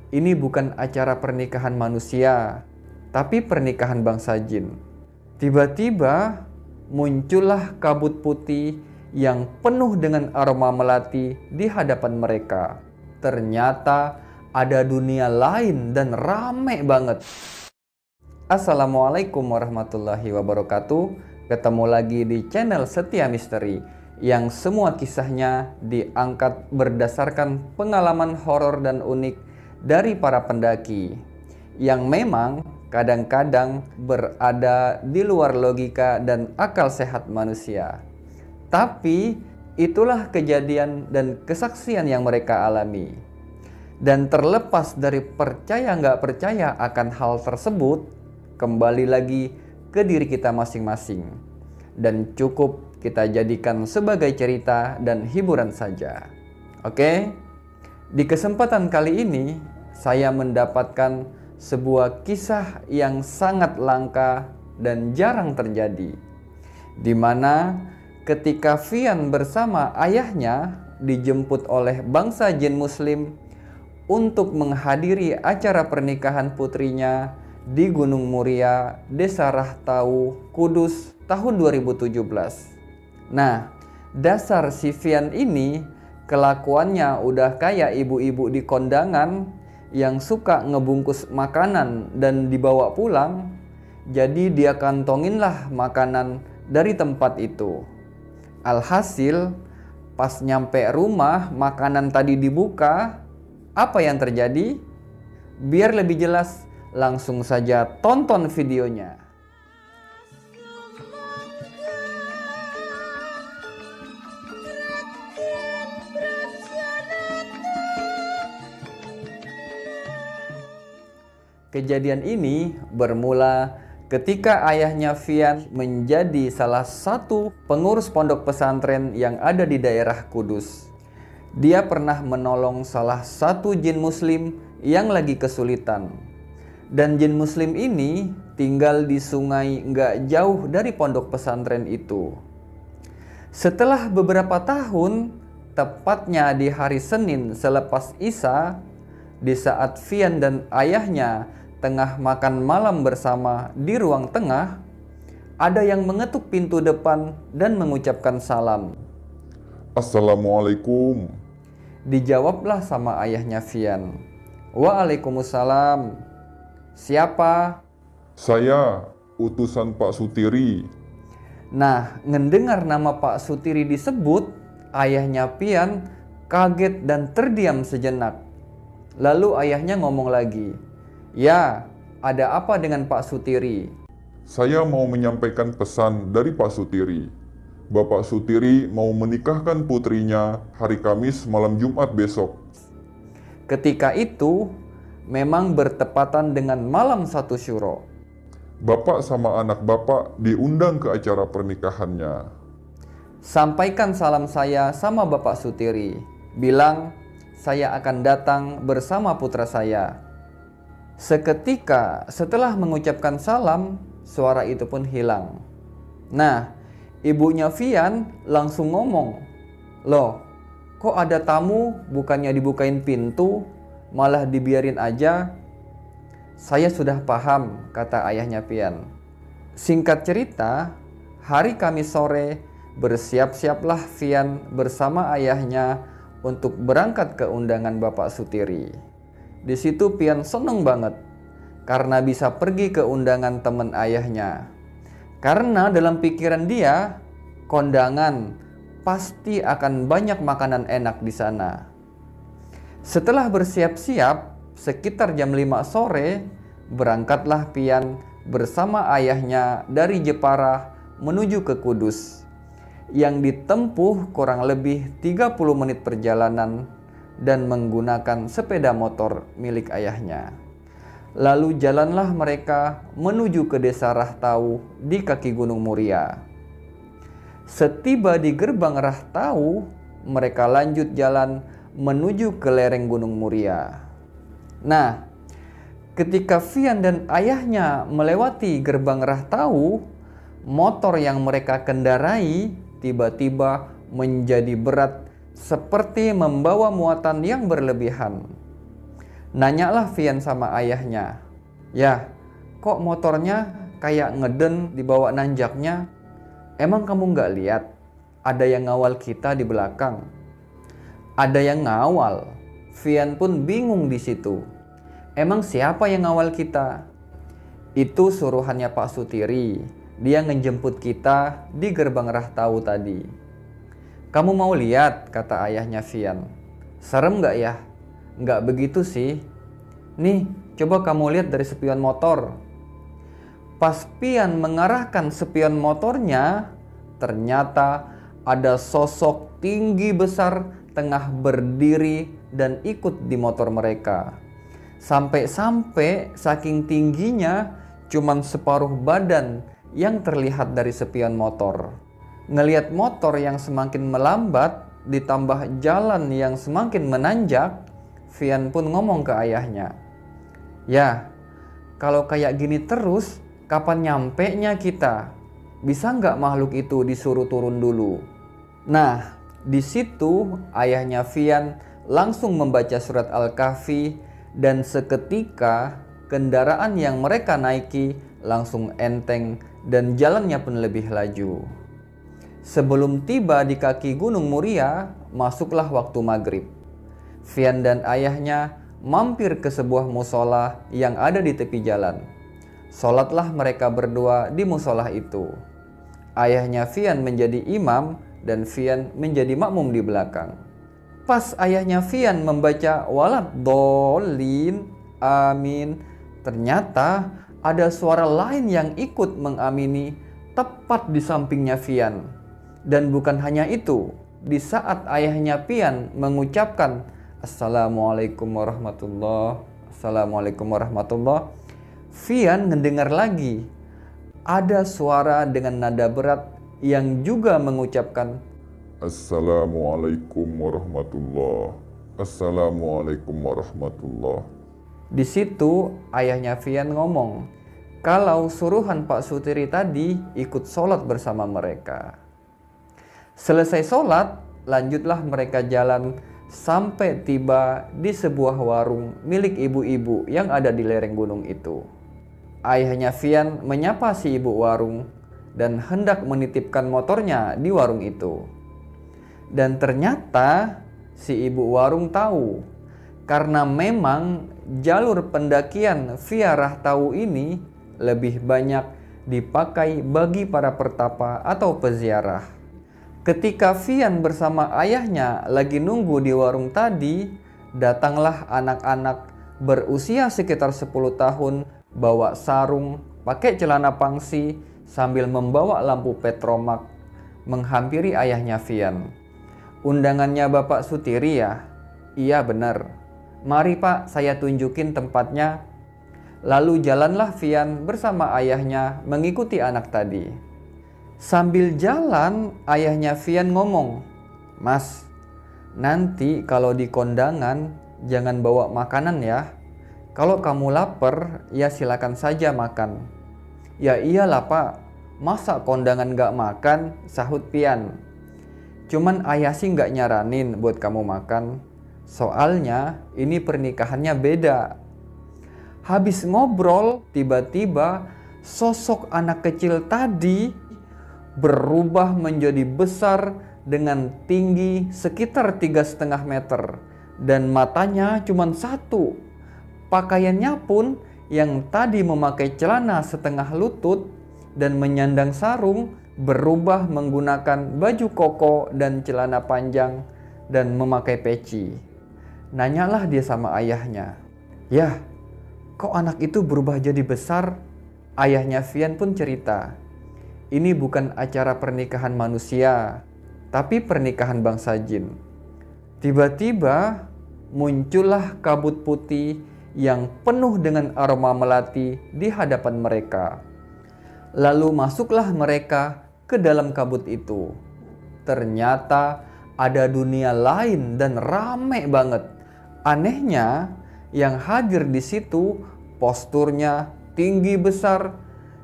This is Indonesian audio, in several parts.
ini bukan acara pernikahan manusia, tapi pernikahan bangsa jin. Tiba-tiba muncullah kabut putih yang penuh dengan aroma melati di hadapan mereka. Ternyata ada dunia lain dan rame banget. Assalamualaikum warahmatullahi wabarakatuh. Ketemu lagi di channel Setia Misteri yang semua kisahnya diangkat berdasarkan pengalaman horor dan unik dari para pendaki yang memang kadang-kadang berada di luar logika dan akal sehat manusia. Tapi itulah kejadian dan kesaksian yang mereka alami. Dan terlepas dari percaya nggak percaya akan hal tersebut, kembali lagi ke diri kita masing-masing. Dan cukup kita jadikan sebagai cerita dan hiburan saja. Oke? Di kesempatan kali ini, saya mendapatkan sebuah kisah yang sangat langka dan jarang terjadi. Di mana ketika Fian bersama ayahnya dijemput oleh bangsa jin muslim untuk menghadiri acara pernikahan putrinya di Gunung Muria, Desa Rahtau, Kudus tahun 2017. Nah, dasar si Fian ini kelakuannya udah kayak ibu-ibu di kondangan yang suka ngebungkus makanan dan dibawa pulang. Jadi dia kantonginlah makanan dari tempat itu. Alhasil, pas nyampe rumah makanan tadi dibuka, apa yang terjadi? Biar lebih jelas, langsung saja tonton videonya. Kejadian ini bermula ketika ayahnya Fian menjadi salah satu pengurus pondok pesantren yang ada di daerah Kudus. Dia pernah menolong salah satu jin muslim yang lagi kesulitan. Dan jin muslim ini tinggal di sungai nggak jauh dari pondok pesantren itu. Setelah beberapa tahun, tepatnya di hari Senin selepas Isya, di saat Fian dan ayahnya tengah makan malam bersama di ruang tengah, ada yang mengetuk pintu depan dan mengucapkan salam. Assalamualaikum. Dijawablah sama ayahnya Fian. Waalaikumsalam. Siapa? Saya utusan Pak Sutiri. Nah, ngedengar nama Pak Sutiri disebut, ayahnya Fian kaget dan terdiam sejenak. Lalu ayahnya ngomong lagi, "Ya, ada apa dengan Pak Sutiri?" Saya mau menyampaikan pesan dari Pak Sutiri. Bapak Sutiri mau menikahkan putrinya hari Kamis malam Jumat besok. Ketika itu, memang bertepatan dengan malam 1 Syuro. Bapak sama anak bapak diundang ke acara pernikahannya. Sampaikan salam saya sama Bapak Sutiri. Bilang, saya akan datang bersama putra saya. Seketika setelah mengucapkan salam, suara itu pun hilang. Nah, ibunya Fian langsung ngomong, "Loh, kok ada tamu bukannya dibukain pintu, malah dibiarin aja?" "Saya sudah paham," kata ayahnya Fian. Singkat cerita, hari Kamis sore bersiap-siaplah Fian bersama ayahnya untuk berangkat ke undangan Bapak Sutiri. Di situ Fian seneng banget karena bisa pergi ke undangan teman ayahnya. Karena dalam pikiran dia, kondangan pasti akan banyak makanan enak di sana. Setelah bersiap-siap, sekitar jam 5 sore, berangkatlah Fian bersama ayahnya dari Jepara menuju ke Kudus, yang ditempuh kurang lebih 30 menit perjalanan dan menggunakan sepeda motor milik ayahnya. Lalu jalanlah mereka menuju ke Desa Rahtau di kaki Gunung Muria. Setiba di gerbang Rahtau, mereka lanjut jalan menuju ke lereng Gunung Muria. Nah, ketika Fian dan ayahnya melewati gerbang Rahtau, motor yang mereka kendarai tiba-tiba menjadi berat seperti membawa muatan yang berlebihan. Nanyalah Fian sama ayahnya, "Ya, kok motornya kayak ngeden dibawa nanjaknya? Emang kamu nggak lihat? Ada yang ngawal kita di belakang." Ada yang ngawal? Fian pun bingung di situ. Emang siapa yang ngawal kita? Itu suruhannya Pak Sutiri. Dia ngejemput kita di gerbang Rahtau tadi. "Kamu mau lihat?" kata ayahnya Fian. "Serem nggak ya?" "Nggak begitu sih. Nih, coba kamu lihat dari spion motor." Pas Fian mengarahkan spion motornya, ternyata ada sosok tinggi besar tengah berdiri dan ikut di motor mereka. Sampai-sampai saking tingginya cuman separuh badan yang terlihat dari spion motor. Ngelihat motor yang semakin melambat ditambah jalan yang semakin menanjak, Fian pun ngomong ke ayahnya, "Ya, kalau kayak gini terus, kapan nyampe-nya kita? Bisa nggak makhluk itu disuruh turun dulu?" Nah, di situ ayahnya Fian langsung membaca surat Al-Kahfi dan seketika kendaraan yang mereka naiki langsung enteng dan jalannya pun lebih laju. Sebelum tiba di kaki Gunung Muria, masuklah waktu maghrib. Fian dan ayahnya mampir ke sebuah musola yang ada di tepi jalan. Sholatlah mereka berdua di musola itu. Ayahnya Fian menjadi imam dan Fian menjadi makmum di belakang. Pas ayahnya Fian membaca walad dolin amin, ternyata ada suara lain yang ikut mengamini tepat di sampingnya Fian. Dan bukan hanya itu, di saat ayahnya Fian mengucapkan Assalamualaikum warahmatullah, Assalamualaikum warahmatullah, Fian mendengar lagi ada suara dengan nada berat yang juga mengucapkan Assalamualaikum warahmatullah. Assalamualaikum warahmatullah. Di situ ayahnya Fian ngomong kalau suruhan Pak Sutiri tadi ikut sholat bersama mereka. Selesai sholat, lanjutlah mereka jalan sampai tiba di sebuah warung milik ibu-ibu yang ada di lereng gunung itu. Ayahnya Fian menyapa si ibu warung dan hendak menitipkan motornya di warung itu. Dan ternyata si ibu warung tahu, karena memang jalur pendakian via Rahtau ini lebih banyak dipakai bagi para pertapa atau peziarah. Ketika Fian bersama ayahnya lagi nunggu di warung tadi, datanglah anak-anak berusia sekitar 10 tahun bawa sarung, pakai celana pangsi, sambil membawa lampu petromak menghampiri ayahnya Fian. "Undangannya Bapak Sutiri ya?" "Iya benar." "Mari Pak, saya tunjukin tempatnya." Lalu jalanlah Fian bersama ayahnya mengikuti anak tadi. Sambil jalan, ayahnya Fian ngomong, "Mas, nanti kalau di kondangan jangan bawa makanan ya. Kalau kamu lapar, ya silakan saja makan." "Ya iyalah Pak, masa kondangan gak makan?" sahut Fian. "Cuman ayah sih gak nyaranin buat kamu makan. Soalnya ini pernikahannya beda." Habis ngobrol, tiba-tiba sosok anak kecil tadi berubah menjadi besar dengan tinggi sekitar 3,5 meter. Dan matanya cuma satu. Pakaiannya pun yang tadi memakai celana setengah lutut dan menyandang sarung berubah menggunakan baju koko dan celana panjang dan memakai peci. Nanyalah dia sama ayahnya, "Yah, kok anak itu berubah jadi besar?" Ayahnya Fian pun cerita, "Ini bukan acara pernikahan manusia, tapi pernikahan bangsa jin." Tiba-tiba muncullah kabut putih yang penuh dengan aroma melati di hadapan mereka. Lalu masuklah mereka ke dalam kabut itu. Ternyata ada dunia lain dan rame banget. Anehnya, yang hadir di situ posturnya tinggi besar,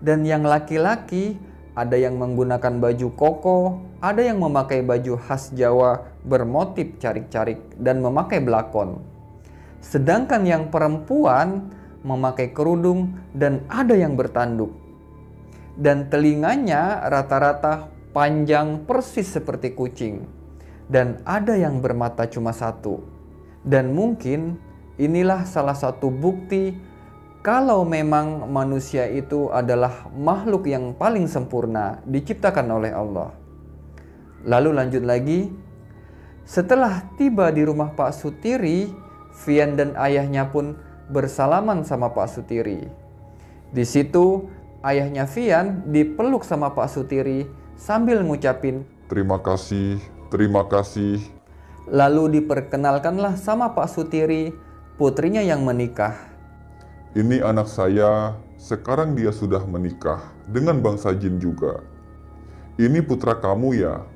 dan yang laki-laki ada yang menggunakan baju koko, ada yang memakai baju khas Jawa bermotif carik-carik dan memakai belakon. Sedangkan yang perempuan memakai kerudung dan ada yang bertanduk. Dan telinganya rata-rata panjang persis seperti kucing. Dan ada yang bermata cuma satu. Dan mungkin inilah salah satu bukti kalau memang manusia itu adalah makhluk yang paling sempurna diciptakan oleh Allah. Lalu lanjut lagi, setelah tiba di rumah Pak Sutiri, Vian dan ayahnya pun bersalaman sama Pak Sutiri. Di situ ayahnya Vian dipeluk sama Pak Sutiri sambil ngucapin, Terima kasih, terima kasih. lalu diperkenalkanlah sama Pak Sutiri putrinya yang menikah. Ini anak saya, sekarang dia sudah menikah dengan bangsa jin juga. Ini putra kamu ya?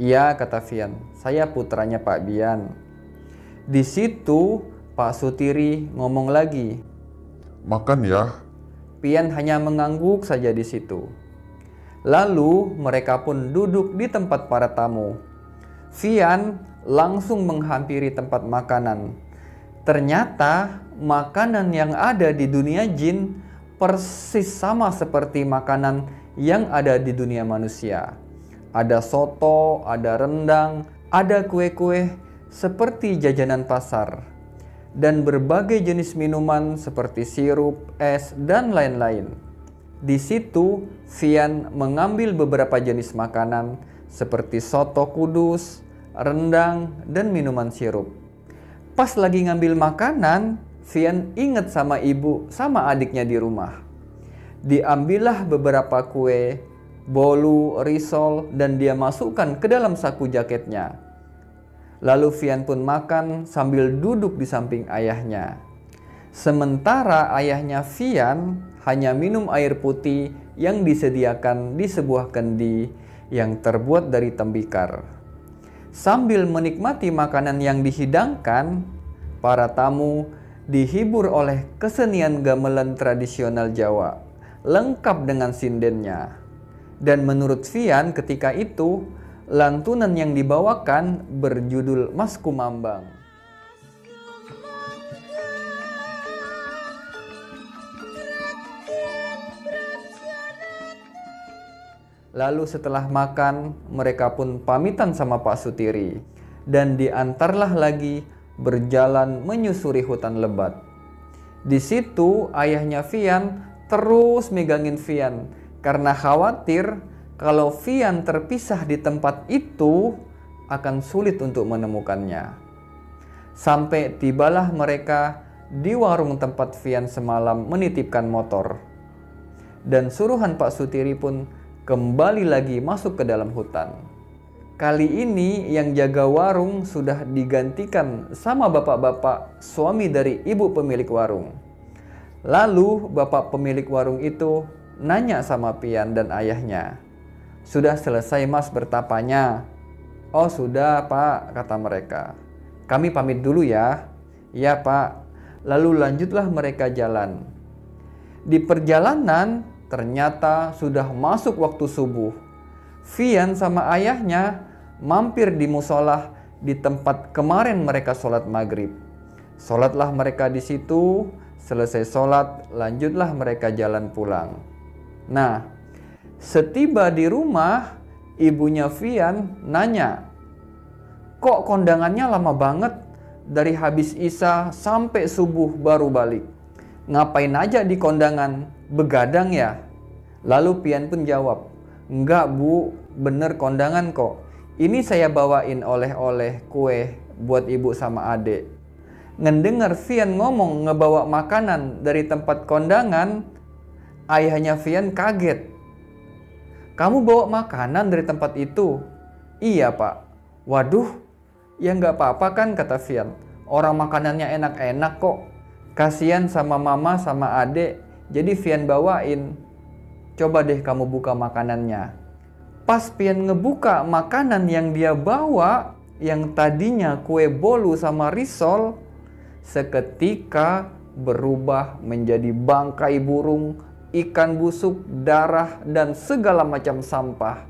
Iya, kata Vian, saya putranya Pak Bian. Di situ Pak Sutiri ngomong lagi. Makan ya. Pian hanya mengangguk saja di situ. Lalu mereka pun duduk di tempat para tamu. Vian langsung menghampiri tempat makanan. Ternyata makanan yang ada di dunia jin persis sama seperti makanan yang ada di dunia manusia. Ada soto, ada rendang, ada kue-kue seperti jajanan pasar, dan berbagai jenis minuman seperti sirup, es, dan lain-lain. Di situ, Vian mengambil beberapa jenis makanan seperti soto kudus, rendang, dan minuman sirup. Pas lagi ngambil makanan, Vian inget sama ibu sama adiknya di rumah. Diambillah beberapa kue, bolu, risol, dan dia masukkan ke dalam saku jaketnya. Lalu Vian pun makan sambil duduk di samping ayahnya. Sementara ayahnya Vian hanya minum air putih yang disediakan di sebuah kendi yang terbuat dari tembikar. Sambil menikmati makanan yang dihidangkan, para tamu dihibur oleh kesenian gamelan tradisional Jawa, lengkap dengan sindennya. Dan menurut Vian ketika itu, lantunan yang dibawakan berjudul Mas Kumambang. Lalu setelah makan, mereka pun pamitan sama Pak Sutiri dan diantarlah lagi berjalan menyusuri hutan lebat. Di situ ayahnya Vian terus megangin Vian karena khawatir kalau Vian terpisah di tempat itu akan sulit untuk menemukannya. Sampai tibalah mereka di warung tempat Vian semalam menitipkan motor. Dan suruhan Pak Sutiri pun kembali lagi masuk ke dalam hutan. Kali ini yang jaga warung sudah digantikan sama bapak-bapak suami dari ibu pemilik warung. Lalu bapak pemilik warung itu nanya sama Pian dan ayahnya, "Sudah selesai mas bertapanya?" "Oh sudah pak," kata mereka. "Kami pamit dulu ya." "Ya pak." Lalu lanjutlah mereka jalan. Di perjalanan ternyata sudah masuk waktu subuh. Vian sama ayahnya mampir di musola di tempat kemarin mereka sholat maghrib. Sholatlah mereka di situ, selesai sholat lanjutlah mereka jalan pulang. Nah, setiba di rumah, ibunya Vian nanya, "Kok kondangannya lama banget? Dari habis Isya sampai subuh baru balik. Ngapain aja di kondangan? Begadang ya?" Lalu Pian pun jawab, "Enggak bu, bener kondangan kok. Ini saya bawain oleh-oleh kue buat ibu sama adik." Ngedengar Vian ngomong ngebawa makanan dari tempat kondangan, ayahnya Vian kaget. "Kamu bawa makanan dari tempat itu?" "Iya pak." "Waduh, ya nggak apa-apa kan," kata Vian. "Orang makanannya enak-enak kok. Kasian sama mama sama adik, jadi Vian bawain. Coba deh kamu buka makanannya." Pas Pian ngebuka makanan yang dia bawa, yang tadinya kue bolu sama risol, seketika berubah menjadi bangkai burung, ikan busuk, darah, dan segala macam sampah.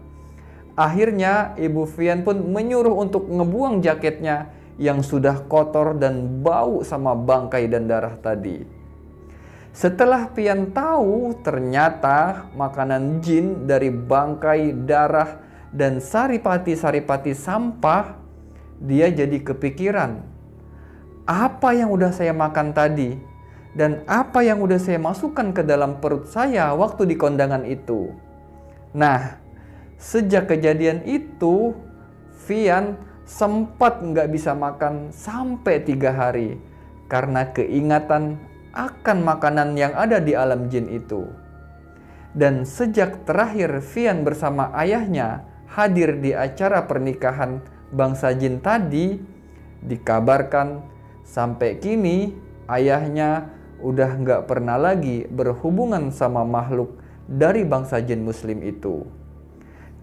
Akhirnya ibu Vian pun menyuruh untuk ngebuang jaketnya yang sudah kotor dan bau sama bangkai dan darah tadi. Setelah Fian tahu ternyata makanan jin dari bangkai, darah, dan saripati-saripati sampah, dia jadi kepikiran, apa yang udah saya makan tadi dan apa yang udah saya masukkan ke dalam perut saya waktu di kondangan itu. Nah, sejak kejadian itu, Fian sempat nggak bisa makan sampai 3 hari karena keingatan akan makanan yang ada di alam jin itu. Dan sejak terakhir Fian bersama ayahnya hadir di acara pernikahan bangsa jin tadi, dikabarkan sampai kini ayahnya udah nggak pernah lagi berhubungan sama makhluk dari bangsa jin muslim itu.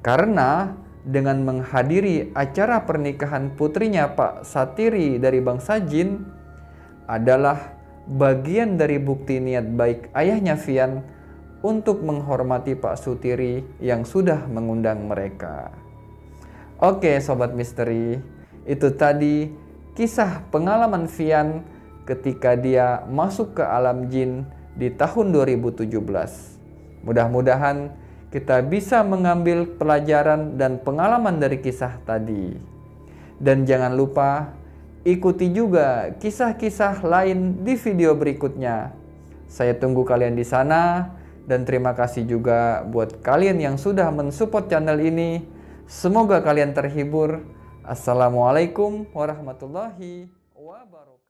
Karena dengan menghadiri acara pernikahan putrinya Pak Satiri dari bangsa jin adalah bagian dari bukti niat baik ayahnya Fian untuk menghormati Pak Sutiri yang sudah mengundang mereka. Oke Sobat Misteri, itu tadi kisah pengalaman Fian ketika dia masuk ke alam jin di tahun 2017. Mudah-mudahan kita bisa mengambil pelajaran dan pengalaman dari kisah tadi. Dan jangan lupa ikuti juga kisah-kisah lain di video berikutnya. Saya tunggu kalian di sana. Dan terima kasih juga buat kalian yang sudah mensupport channel ini. Semoga kalian terhibur. Assalamualaikum warahmatullahi wabarakatuh.